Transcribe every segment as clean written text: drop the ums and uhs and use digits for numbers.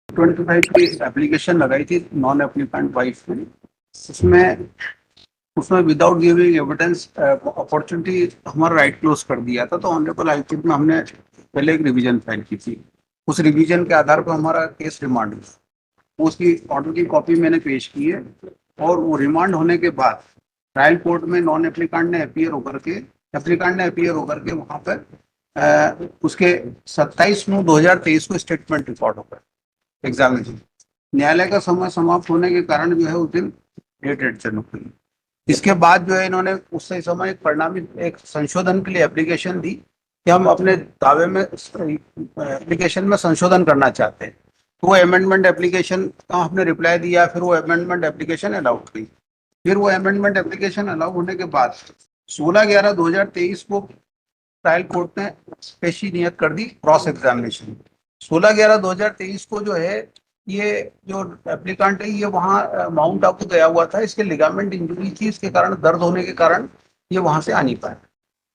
25 की एप्लीकेशन लगाई थी नॉन एप्लीकेंट वाइफ ने। उसमें उसमें विदाउट गिविंग एविडेंस अपॉर्चुनिटी हमारा राइट क्लोज कर दिया था। तो ऑनरेबल हाई कोर्ट में हमने पहले एक रिवीजन फाइल की थी। उस रिवीजन के आधार पर हमारा केस रिमांड हुआ। उसकी ऑर्डर की कॉपी मैंने पेश की है। और वो रिमांड होने के बाद ट्रायल कोर्ट में नॉन एप्लीकेंट ने अपीयर होकर के वहां पर उसके 27/9/2023 को स्टेटमेंट रिकॉर्ड होकर एग्जामिनेशन न्यायालय का समय समाप्त होने के कारण जो है उस दिन डेट एडजर्न हो गई। इसके बाद जो है इन्होंने उस समय एक परिणामी एक संशोधन के लिए एप्लीकेशन दी कि हम अपने दावे में एप्लीकेशन में संशोधन करना चाहते हैं। तो वो अमेंडमेंट एप्लीकेशन का हमने रिप्लाई दिया। फिर वो अमेंडमेंट एप्लीकेशन अलाउ हुई। फिर वो अमेंडमेंट एप्लीकेशन अलाउ होने के बाद 16/11/2023 को ट्रायल कोर्ट ने पेशी नियत कर दी क्रॉस एग्जामिनेशन। 16/11/2023 को जो है ये जो एप्लीकेंट है ये वहाँ माउंट आबू गया हुआ था। इसके लिगामेंट इंजरी थी। इसके कारण दर्द होने के कारण ये वहां से आ नहीं पाया।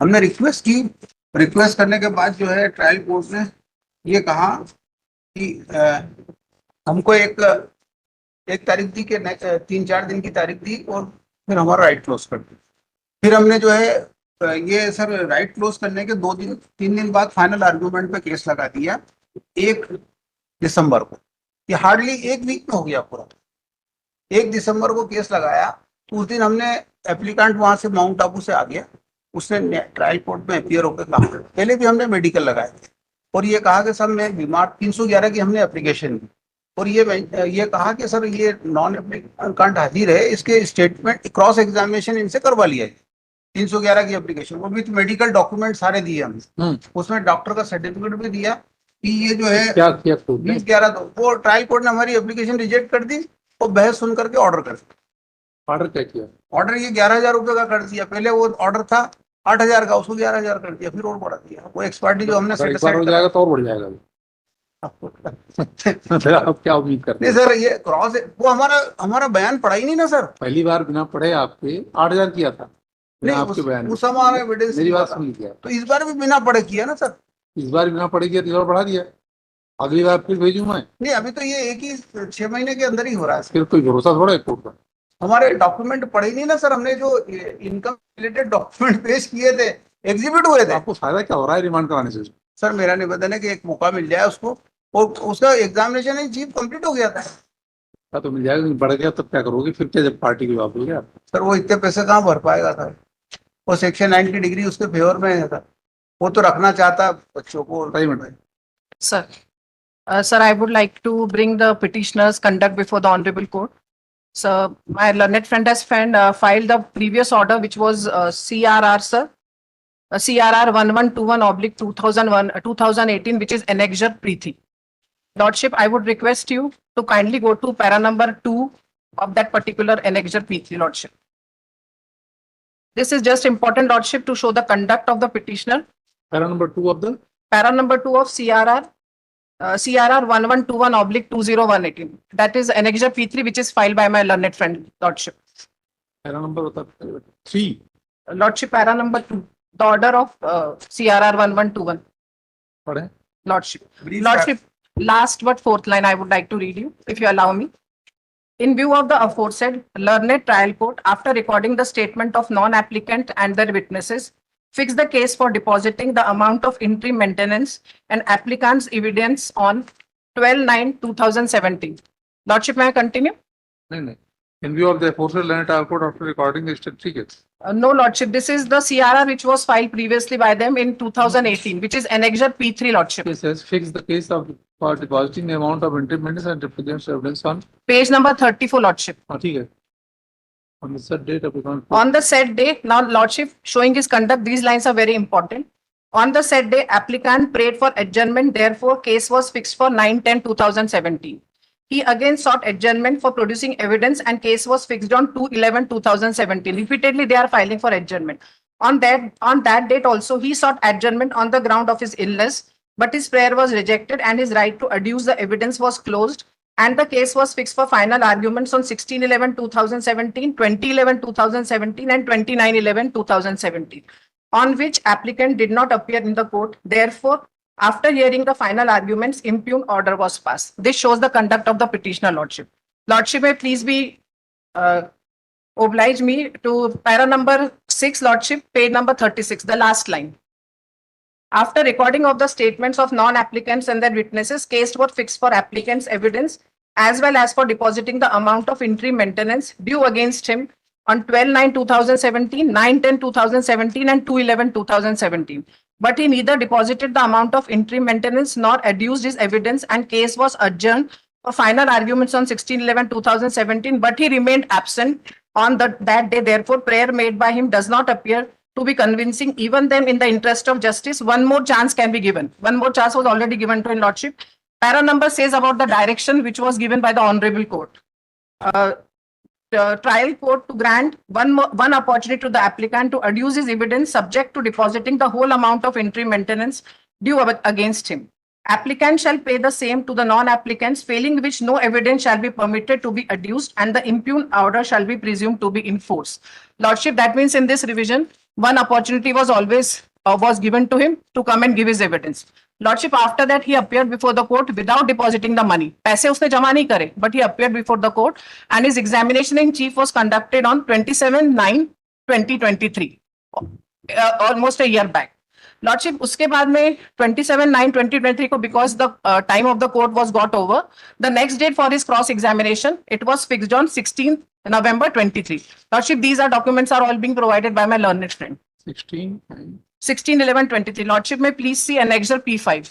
हमने रिक्वेस्ट की। रिक्वेस्ट करने के बाद जो है ट्रायल कोर्ट ने ये कहा कि हमको एक तारीख दी कि 3-4 दिन की तारीख दी और फिर हमारा राइट क्लोज कर दी। फिर हमने जो है ये सर राइट क्लोज करने के 2-3 दिन बाद फाइनल आर्गूमेंट पे केस लगा दिया 1 दिसंबर को। ये हार्डली एक वीक में हो गया पूरा। 1 दिसंबर को केस लगाया। तो उस दिन हमने एप्लीकेंट वहां से माउंट आबू से आ गया। उसने ट्रायल कोर्ट में अपीयर होकर कहा। पहले भी हमने मेडिकल लगाए थे और ये कहा कि सर मैं बीमार 311 की हमने एप्लीकेशन दी और ये कहा कि सर ये नॉन एप्लीकेंट हाजिर है, इसके स्टेटमेंट क्रॉस एग्जामिनेशन इनसे करवा लिया है। 311 की एप्लीकेशन वो विथ मेडिकल डॉक्यूमेंट सारे दिए हमने। उसमें डॉक्टर का सर्टिफिकेट भी दिया कि ये जो है क्या किया 2011 वो ट्रायल कोर्ट ने हमारी एप्लीकेशन रिजेक्ट कर दी और बहस सुन करके ऑर्डर कर दिया। ऑर्डर क्या किया? ऑर्डर ये 11,000 रुपये का कर दिया। पहले वो ऑर्डर था 8,000 का, उसको 11,000 कर दिया। फिर और बढ़ा दिया। वो एक्सपर्टी जो हमने एक बार हो जाएगा तो और बढ़ जाएगा। आप क्या उम्मीद करते नहीं सर ये क्रॉस वो हमारा बयान पढ़ा ही नहीं ना सर। पहली बार बिना पढ़े आपके 8,000 किया था नहीं आपके बयान उस हमारा एविडेंस मेरी बात सुन लीजिए। तो इस बार भी बिना पढ़े किया ना सर। इस बार बिना पढ़े किया तो इस बार बढ़ा दिया। अगली बार फिर भेजूं मैं? नहीं अभी तो ये एक ही 6 महीने के अंदर ही हो रहा है। फिर कोई भरोसा थोड़ा है कोर्ट का। हमारे डॉक्यूमेंट पढ़े ही नहीं ना सर। हमने जो इनकम रिलेटेड डॉक्यूमेंट पेश किए थे एग्जिबिट हुए थे। आपको फायदा क्या हो रहा है रिमांड कराने से? सर मेरा निवेदन है कि एक मौका मिल जाए उसको। और उसका एग्जामिनेशन ही चीफ कंप्लीट हो गया था। तो मिल जाएगा, बढ़ गया तब क्या करोगे फिर? क्या जब पार्टी की बात होगी आप? सर वो इतने पैसे कहाँ भर पाएगा सर। वो सेक्शन 9 की डिग्री उसके फेवर में है सर। वो तो रखना चाहता बच्चों को। Sir, sir, I would like to bring the petitioner's conduct before the honorable court. So, my learned friend has filed the previous order, which was CRR, sir. CRR 1121/2001-2018, which is annexure Preeti. Lordship, I would request you to kindly go to para number 2 of that particular annexure Preeti, Lordship. This is just important, Lordship, to show the conduct of the petitioner. Para number 2 of the? Para number 2 of CRR. CRR 1121/2018. That is annexure P3, which is filed by my learned friend, Lordship. Para number 3. Lordship, para number 2. The order of CRR 1121. What है? Lordship. Lordship, last but fourth line I would like to read you, if you allow me. In view of the aforesaid, learned trial court, after recording the statement of non-applicant and their witnesses, fix the case for depositing the amount of interim maintenance and applicant's evidence on 12/9/2017. Lordship, may I continue? नहीं. In view of the aforesaid learned trial court, after recording the certificate. No, Lordship. This is the CRR which was filed previously by them in 2018, which is annexure P3, Lordship. It says fix the case for depositing the amount of interim maintenance and represents evidence on Page number 34, Lordship. ठीक है. On the said date, On the said date, now Lordship, showing his conduct, these lines are very important. On the said day, applicant prayed for adjournment, therefore case was fixed for 9/10/2017. He again sought adjournment for producing evidence and case was fixed on 2/11/2017. Repeatedly, they are filing for adjournment. On that date also, he sought adjournment on the ground of his illness, but his prayer was rejected and his right to adduce the evidence was closed, and the case was fixed for final arguments on 16/11/2017, 20/11/2017, and 29/11/2017, on which applicant did not appear in the court. Therefore, After hearing the final arguments, impugned order was passed. This shows the conduct of the petitioner, Lordship. Lordship, may please be oblige me to para number 6, Lordship, page number 36, the last line. After recording of the statements of non-applicants and their witnesses, case was fixed for applicants' evidence as well as for depositing the amount of interim maintenance due against him on 12/9/2017, 9/10/2017, and 2/11/2017. But he neither deposited the amount of interim maintenance nor adduced his evidence, and case was adjourned for final arguments on 16/11/2017. But he remained absent on that day. Therefore, prayer made by him does not appear to be convincing. Even then, in the interest of justice, one more chance can be given. One more chance was already given to him, Lordship. Para number says about the direction which was given by the Honorable Court. The trial court to grant one opportunity to the applicant to adduce his evidence subject to depositing the whole amount of interim maintenance due against him. Applicant shall pay the same to the non-applicants, failing which no evidence shall be permitted to be adduced and the impugned order shall be presumed to be in force. Lordship, that means in this revision, one opportunity was always was given to him to come and give his evidence. Lordship, after that he appeared before the court without depositing the money. पैसे उसने जमा नहीं करे, but he appeared before the court and his examination in chief was conducted on 27/9/2023, almost a year back. Lordship, उसके बाद में 27/9/2023 को, because the time of the court was got over, the next date for his cross examination, it was fixed on 16th November 23. Lordship, these are documents are all being provided by my learned friend. 16/11/23. Lordship, may please see annexure P5.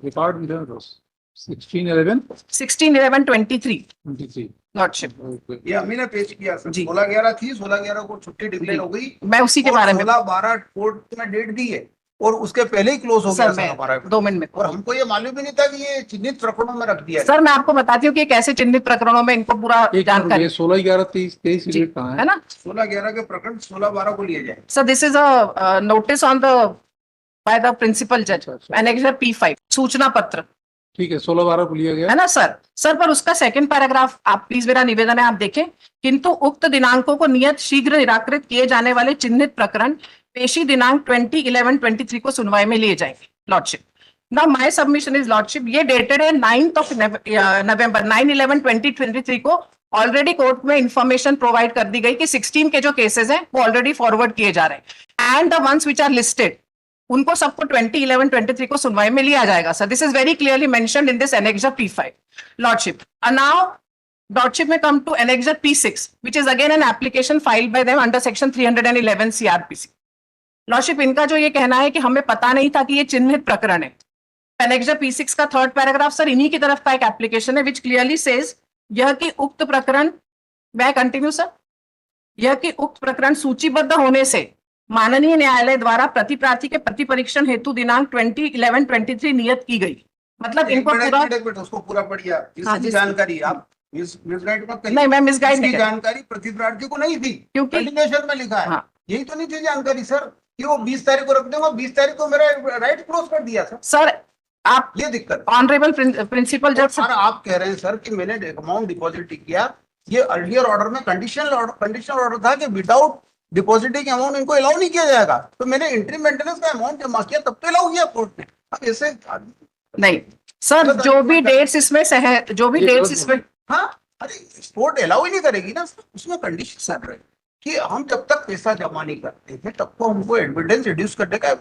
Record with those. 16/11. 16/11/23. 23. Lordship, ये अमी ने पेश किया sir. जी। 16/11 थी, 16/11 को छुट्टी declare हो गई मैं उसी के और बारे में 16/12 कोर्ट में डेट दी है और उसके पहले ही क्लोज हो गया सर सर हमारा। मैं 2 मिनट में और हमको ये मालूम ही नहीं था कि ये चिन्हित प्रकरणों में रख दिया है। सर मैं आपको बताती हूँ कि कैसे चिन्हित प्रकरणों में इनको पूरा जानकारी 16/11/23 जी, डेट कहाँ है है? ना 16/11 के प्रकरण 16/12 को लिए जाए। Sir this is a notice on the by the principal जज अच्छा, अच्छा। एनेक्सर P5 सूचना पत्र, ठीक है, 16/12 को लिया गया। है ना सर पर उसका सेकंड पैराग्राफ आप प्लीज, मेरा निवेदन है आप देखें। किंतु उक्त दिनांकों को नियत शीघ्र निराकृत किए जाने वाले चिन्हित प्रकरण पेशी दिनांक 20/11/23 को सुनवाई में लिए जाएंगे। Lordship, now my submission is lordship, ये डेटेड है 9th नवंबर 9/11/2023 को ऑलरेडी कोर्ट में इंफॉर्मेशन प्रोवाइड कर दी गई कि 16 के जो केसेस हैं वो ऑलरेडी फॉरवर्ड किए जा रहे हैं and the ones which are listed उनको सबको 20/11/23 को सुनवाई में लिया जाएगा sir. This is very clearly mentioned in this annexure P5. Lordship, now lordship may come to annexure P6 which is again an application filed by them under section 311 CRPC. Lordship, इनका जो ये कहना है कि हमें पता नहीं था कि ये चिन्हित प्रकरण है। एनेक्सर P6 का थर्ड पैराग्राफ सर इन्हीं की तरफ का एक एप्लीकेशन है विच क्लियरली सेज यह कि उक्त प्रकरण, मैं कंटिन्यू सर, यह कि उक्त प्रकरण सूचीबद्ध होने से माननीय न्यायालय द्वारा प्रति प्रार्थी के प्रति परीक्षण हेतु दिनांक 20/11/23 नियत की गई। मतलब इनको पूरा एक मिनट उसको पूरा पढ़िए। हाँ इसकी जी। जानकारी आप मिसगाइड मत करिए। नहीं, मैं मिसगाइड नहीं इसकी कर रही। जानकारी प्रतिप्रार्थी को नहीं थी क्योंकि कंटिन्यूएशन में लिखा है। हाँ। यही तो नहीं थी जानकारी सर कि वो 20 तारीख को रख दूंगा, 20 तारीख को मेरा राइट क्लोज कर दिया सर। आप ये दिक्कत ऑनरेबल प्रिंसिपल जज सर, आप कह रहे हैं सर कि मैंने अमाउंट डिपॉजिट किया। ये अर्लियर ऑर्डर में कंडीशनल ऑर्डर था कि विदाउट डिपॉजिटिंग अमाउंट इनको अलाउ नहीं किया जाएगा, तो मैंने इंट्री मेंटेनेंस का अमाउंट जमा किया तब तो अलाउ किया कोर्ट ने। अब ऐसे नहीं सर, जो भी डेट्स इसमें जो भी डेट्स इसमें, हाँ, अरे कोर्ट अलाउ ही नहीं करेगी ना सर, उसमें कंडीशन सर रहे कि हम जब तक पैसा जमा नहीं करते थे तब तो हमको एविडेंस रिड्यूस करने का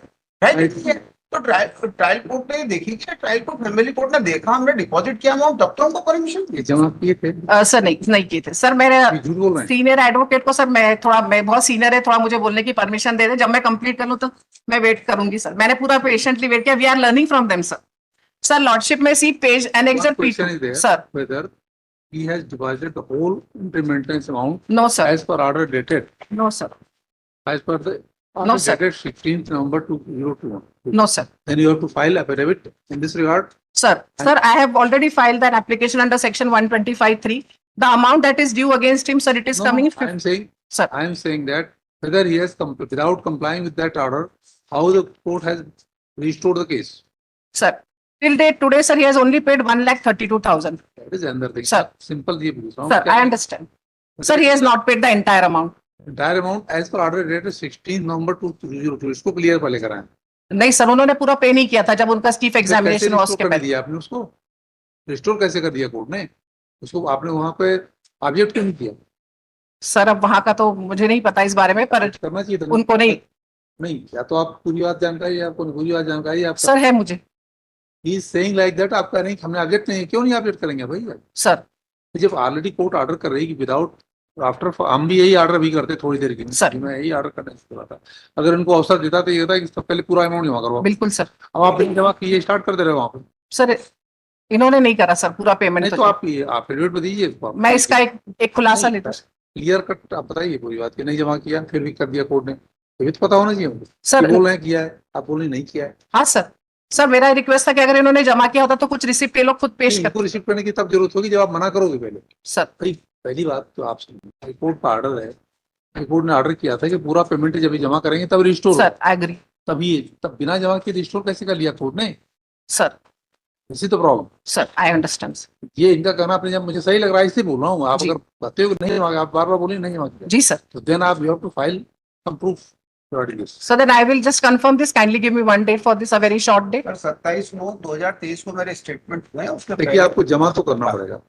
राइट नहीं है। तो ट्रायल कोर्ट ने देखी कि ट्रायल कोर्ट फैमिली कोर्ट ने देखा हमने डिपॉजिट किया अमाउंट तब तो हमको परमिशन दी। जमा किए थे सर नहीं किए थे सर। मेरे झूठ बोल रहे हैं। सीनियर एडवोकेट को सर मैं बहुत सीनियर है, थोड़ा मुझे बोलने की परमिशन दे दे। जब मैं कंप्लीट कर लूं तो मैं वेट करूंगी सर। मैंने पूरा पेशेंटली वेट किया। We are learning from them sir. Sir lordship may see page annexure P2 sir. whether he has deposited the whole interim maintenance amount no sir, as per order dated no sir, as per the No, order sir. dated 16th November 2021. No sir. Then you have to file affidavit in this regard. Sir, I have already filed that application under section 125(3). The amount that is due against him, sir, it is No, coming. I am saying, Sir, I am saying that whether he has without complying with that order, how the court has restored the case. sir, till date today, sir, he has only paid 1,32,000. That is another thing. Sir. Simple ये पूछ रहा हूँ। Sir, क्या I understand. Sir, he has not paid the entire amount. entire amount as per order dated 16th November 2022 इसको clear पहले कराएं। नहीं sir, उन्होंने पूरा पे नहीं किया था जब उनका चीफ कैसे एग्जामिनेशन हुआ रिस्टोर उसके कर पहले। दिया आपने उसको? रिस्टोर कैसे कर दिया कोर्ट ने उसको? आपने वहां पे ऑब्जेक्ट क्यों नहीं किया? सर अब वहां का तो मुझे नहीं पता इस बारे में, पर करना चाहिए था। उनको नहीं। नहीं, या तो आप पूरी बात जानकारी है आपको, पूरी बात जानकारी है आपका। सर है मुझे। He is saying like that, आपका नहीं, हमने ऑब्जेक्ट नहीं, क्यों नहीं ऑब्जेक्ट करेंगे भाई? सर जब ऑलरेडी कोर्ट ऑर्डर कर रही है कि विदाउट आफ्टर, हम भी यही ऑर्डर भी करते थोड़ी देर के लिए। सर। मैं यही ऑर्डर करने से था, अगर इनको अवसर देता तो ये था कि सबसे पहले पूरा अमाउंट जमा करवाओ। बिल्कुल सर। अब आप जमा कीजिए, स्टार्ट कर दे रहे हो वहाँ पे। सर इन्होंने नहीं करा सर पूरा पेमेंट। नहीं तो आप एफिडेविट में दीजिए इसको। मैं इसका एक खुलासा लेता हूँ। क्लियर कट आप बताइए पूरी बात, कि नहीं जमा किया फिर भी कर दिया कोर्ट ने, ये तो पता होना चाहिए हमको। सर ये बोल रहे हैं किया है, आप बोल रहे हैं नहीं किया है। हाँ सर। सर मेरा रिक्वेस्ट था कि अगर इन्होंने जमा किया होता तो कुछ रिसिप्ट ये लोग खुद पेश इनको करते। रिसीव करने की तब जरूरत होगी जब आप मना करोगे पहले। सर भाई पहली बात तो आप सुनिए, हाईकोर्ट का ऑर्डर है, हाईकोर्ट ने ऑर्डर किया था कि पूरा पेमेंट जब जमा करेंगे तब रिस्टोर हो। Sir I agree. तभी, तब बिना जमा किए रिस्टोर कैसे कर लिया कोर्ट ने? सर इसी तो प्रॉब्लम। Sir I understand. ये इनका कहना आपने, जब मुझे सही लग रहा है इसलिए बोल रहा हूँ। आप जी। अगर कहते हो कि नहीं जमा, आप बार बार बोलिए नहीं जमा किया, जी सर। तो देन आप you have to file some proof regarding this. So then I will just confirm this. Kindly give me one date for this, a very short date. Sir 27/9/2023 को मेरे स्टेटमेंट हुए हैं, उसके देखिए आपको जमा तो करना पड़ेगा,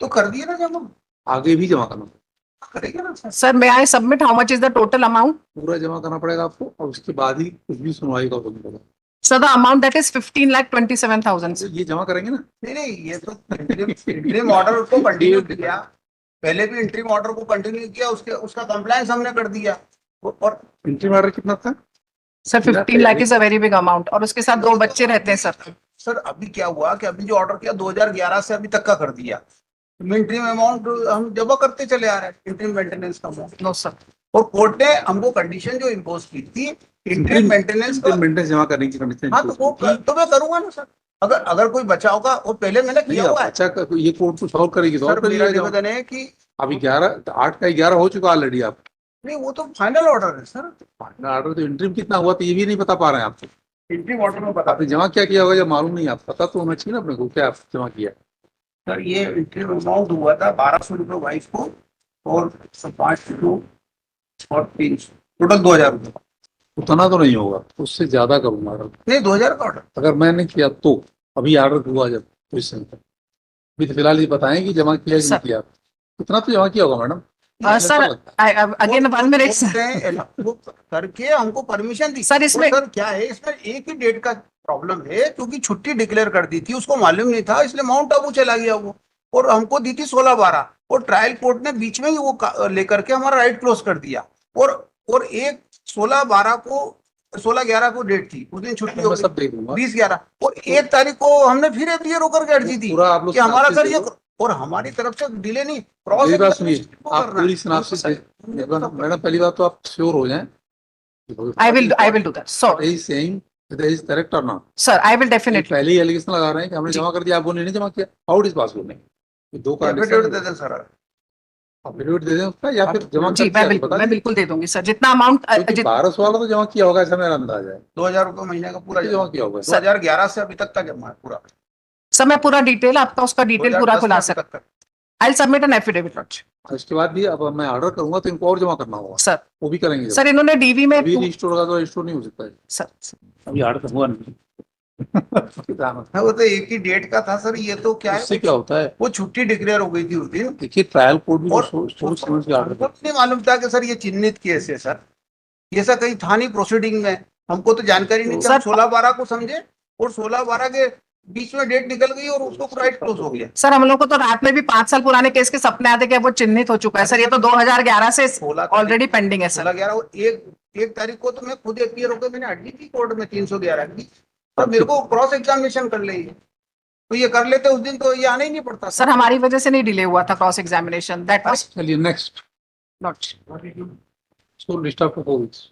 तो कर दिए ना जमा, आगे भी जमा करना पड़ेगा, करेंगे ना sir. Sir, may I submit how much is the total amount? पूरा जमा करना पड़ेगा आपको, और उसके बाद ही कुछ भी सुनवाई का होगा पड़ेगा। So the amount that is 15,27,000. ये जमा करेंगे ना। नहीं, ये तो इंटरिम ऑर्डर को कंटिन्यू किया, पहले भी इंटरिम ऑर्डर को कंटिन्यू किया, उसका कंप्लायंस हमने कर दिया। और इंटरिम ऑर्डर कितना था? Sir, 15 lakh is a very big amount. और उसके साथ 2 बच्चे रहते हैं सर। सर अभी क्या हुआ कि अभी जो ऑर्डर किया 2011 से अभी तक का कर दिया, इंटरिम अमाउंट हम जमा करते चले आ रहे हैं, इंटरिम मेंटेनेंस का अमाउंट। No sir. और कोर्ट ने हमको कंडीशन जो इम्पोज की थी इंटरिम मेंटेनेंस का, मेंटेनेंस जमा करने की कंडीशन। हाँ तो मैं करूंगा ना सर, अगर कोई बचा होगा वो पहले मैंने किया हुआ है। अच्छा, ये कोर्ट कुछ और करेगी तो और सर कर मेरा लिया जाओ। निवेदन है कि अभी 8 का 11 हो चुका ऑलरेडी। आप नहीं, वो तो फाइनल ऑर्डर है सर, ऑर्डर तो इंटरिम कितना हुआ तो ये भी नहीं बता पा रहे हैं आपको। इंटरिम ऑर्डर में बता आपने जमा क्या किया होगा जब मालूम नहीं, आप पता तो होना चाहिए ना अपने को क्या आप जमा किया। सर। ये इंटरिम अमाउंट हुआ था 1200 रुपये वाइफ को, और 5 किलो और 300, टोटल 2000 रुपये। उतना तो नहीं होगा, उससे ज्यादा करूंगा ऑर्डर। नहीं, 2000 का ऑर्डर। अगर मैंने किया तो अभी ऑर्डर हुआ जब तो इस समय अभी तो फिलहाल ये बताएं कि जमा किया कि नहीं किया। कितना तो जमा किया होगा मैडम? सर अगेन 1 minute वो करके हमको परमिशन दी। सर इसमें सर क्या है, इसमें एक ही डेट का प्रॉब्लम है, क्योंकि छुट्टी डिक्लेयर कर दी थी, उसको मालूम नहीं था, इसलिए माउंट आबू चला गया वो, और हमको दी थी 16/12, और ट्रायल कोर्ट ने बीच में ही वो लेकर के हमारा राइट क्लोज कर दिया। और एक 16/12 को 16/11 को डेट थी, उस दिन छुट्टी हो मैं गई, सब देख लूंगा। 20/11, और 1 तारीख को हमने फिर एफडीआर होकर के अर्जी दी पूरा आप लोग कि हमारा सर ये, सिनाप्सिस और हमारी तरफ से डिले नहीं, मेरी बात क्रॉस सुनिए, आप पूरी सिनाप्सिस मैडम पहली बात तो आप श्योर हो जाएं। I will do that. So is saying that is correct और not? sir, I will definitely. पहले ही एलिगेशन लगा रहे हैं कि हमने जी। जमा कर दिया, आप बोले नहीं जमा किया। How it is possible? नहीं, ये दो का एफिडेविट दे दें सर। एफिडेविट दे दें उसका, या फिर जमा जी कर मैं बिल्कुल दे दूंगी सर, जितना अमाउंट 1200 वाला तो जमा किया होगा, ऐसा मेरा अंदाजा है। 2000 रुपये महीने का पूरा जमा किया होगा। 2011 से अभी तक का जमा है पूरा। सर मैं पूरा डिटेल आपका उसका डिटेल पूरा 2010 खुला से सकता। अभी तक का। I'll submit an affidavit lodge. उसके बाद भी अब मैं ऑर्डर करूंगा तो इनको और जमा करना होगा, सर वो भी करेंगे। सर इन्होंने डीवी में अभी रिस्टोर होगा तो रिस्टोर नहीं हो सकता है। सर अभी ऑर्डर हुआ नहीं। वो तो एक ही डेट का था सर, ये तो क्या उससे है, क्या होता है? वो छुट्टी डिक्लेयर हो गई थी उस दिन, देखिए ट्रायल कोर्ट भी और सोच समझ के ऑर्डर हमको नहीं मालूम था कि सर ये चिन्हित केस है सर, ये सब कहीं था नहीं प्रोसीडिंग में, हमको तो जानकारी नहीं थी। हम सर- 16/12 को समझे, और 16/12 के बीच में डेट निकल गई और उसको राइट क्लोज हो गया। सर हम लोग को तो रात में भी 5 साल पुराने केस के सपने आते कि अब वो चिन्हित हो चुका है सर, ये तो 2011 से 16 ऑलरेडी पेंडिंग है सर। 16/11 और एक तारीख को तो मैं खुद अपीयर होकर मैंने अर्जी की कोर्ट में 311 की, तो मेरे को क्रॉस एग्जामिनेशन कर ली है, तो ये कर लेते उस दिन तो ये आना ही नहीं पड़ता सर हमारी वजह से नहीं डिले हुआ था क्रॉस एग्जामिनेशन, दैट वाज चलिए next not. So list of 4 weeks